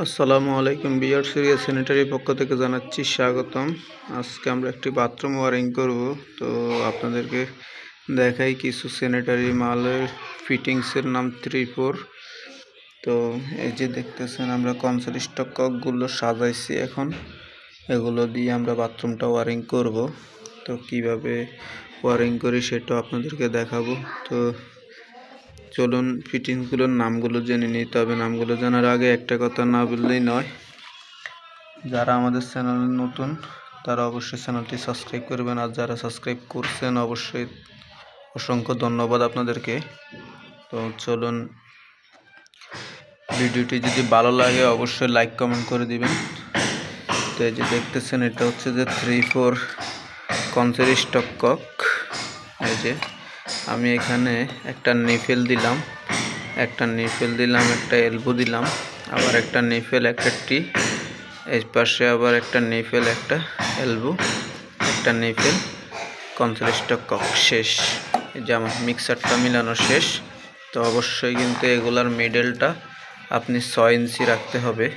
আসসালামু আলাইকুম বিয়ার serious sanitary পক্ষ থেকে জানাচ্ছি স্বাগতম। আজকে আমরা একটি বাথরুম ওয়ারিং করব। তো আপনাদেরকে দেখাই কিছু স্যানিটারি মালের ফিটিংসের নাম 3-4। তো এই যে দেখতেছেন আমরা কনসোল স্টক ককগুলো সাজাইছি। এখন এগুলো দিয়ে আমরা বাথরুমটা ওয়ারিং করব। তো কিভাবে ওয়ারিং করি সেটা আপনাদেরকে দেখাবো। তো চলুন ফিটিংসগুলোর নামগুলো জেনে নিই। তবে নামগুলো জানার আগে একটা কথা না বললেই নয়, যারা আমাদের চ্যানেলে নতুন তারা অবশ্যই চ্যানেলটি সাবস্ক্রাইব করবেন, আর যারা সাবস্ক্রাইব করছেন অবশ্যই অসংখ্য ধন্যবাদ আপনাদেরকে। তো চলুন, ভিডিওটি যদি ভালো লাগে অবশ্যই লাইক কমেন্ট করে দিবেন। তো এই যে দেখতেছেন এটা হচ্ছে যে 3-4 কনসের স্টক কক। এই যে আমি এখানে একটা নিফেল দিলাম, একটা এলবো দিলাম, আবার একটা নিফেল, একটা টি, এই পাশে আবার একটা নিফেল, একটা এলবো, একটা নিফেল, কনসোল স্টক কক শেষ। এই যে আমার মিক্সারটা মিলানো শেষ। তো অবশ্যই কিন্তু এগুলার মিডলটা আপনি 6 ইঞ্চি রাখতে হবে।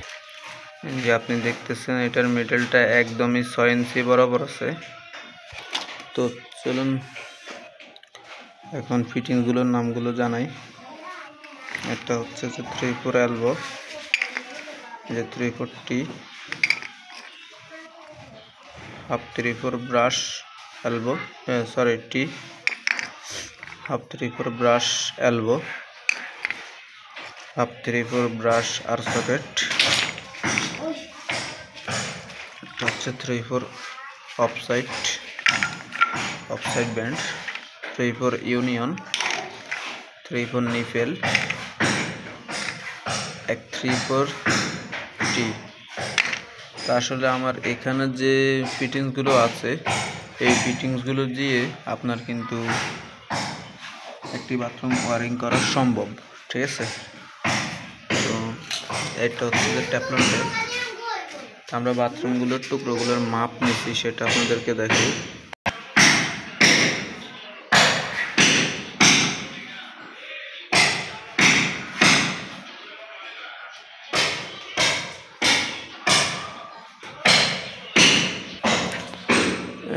যে আপনি দেখতেছেন এটার মিডলটা একদমই 6 ইঞ্চি বরাবর আছে। তো চলুন এখন ফিটিংসগুলোর নামগুলো জানাই। এটা হচ্ছে যে 3-4 এলবো, যে 3-4 টি, 1/2 3/4 ব্রাশ এলবো, টি, 1/2 3/4 ব্রাশ এলবো, 1/2 3/4 ব্রাশ আর সকেট। এটা হচ্ছে 3/4 অফসাইড ব্যান্ড, 3/4 ইউনিয়ন, 3/4 নিফেল, 1/3/4 টি। তা আসলে আমার এখানে যে ফিটিংসগুলো আছে এই ফিটিংসগুলো দিয়ে আপনার কিন্তু একটি বাথরুম ওয়ারিং করা সম্ভব, ঠিক আছে? তো এটা হচ্ছে যে ট্যাপলন টেপ। আমরা বাথরুমগুলোর টুকরোগুলোর মাপ নিচ্ছি, সেটা আপনাদেরকে দেখাই।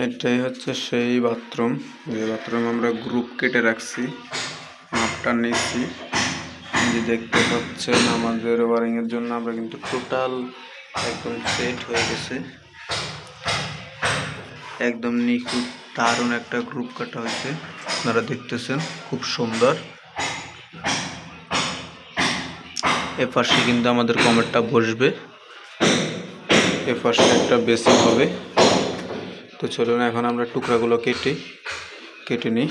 এটাই হচ্ছে সেই বাথরুম, যে বাথরুম আমরা গ্রুপ কেটে রাখছি, মাপটা নিচ্ছি। যে দেখতে পাচ্ছেন আমাদের ওয়ারিং এর জন্য আমরা কিন্তু টোটাল একদম সেট হয়ে গেছে, একদম নিখুঁত দারুণ একটা গ্রুপ কাটা হয়েছে। আপনারা দেখতেছেন খুব সুন্দর। এ পাশে কিন্তু আমাদের কমেটটা বসবে, এ পাশে একটা বেসিন হবে। তো চলুন এখন আমরা টুকরাগুলো কেটে নিই।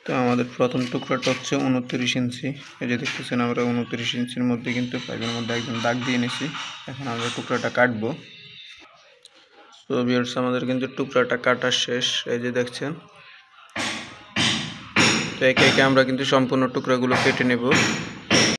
তো আমাদের প্রথম টুকরাটা হচ্ছে 29 ইঞ্চি। এই যে দেখতেছেন আমরা 29 ইঞ্চির মধ্যে কিন্তু পাইপের মধ্যে একদম দাগ দিয়ে নিছি। এখন আমরা টুকরাটা কাটবো। তো ভিউয়ার্স আমাদের কিন্তু টুকরাটা কাটা শেষ, এই যে দেখছেন। তো একে একে আমরা কিন্তু সম্পূর্ণ টুকরাগুলো কেটে নেব।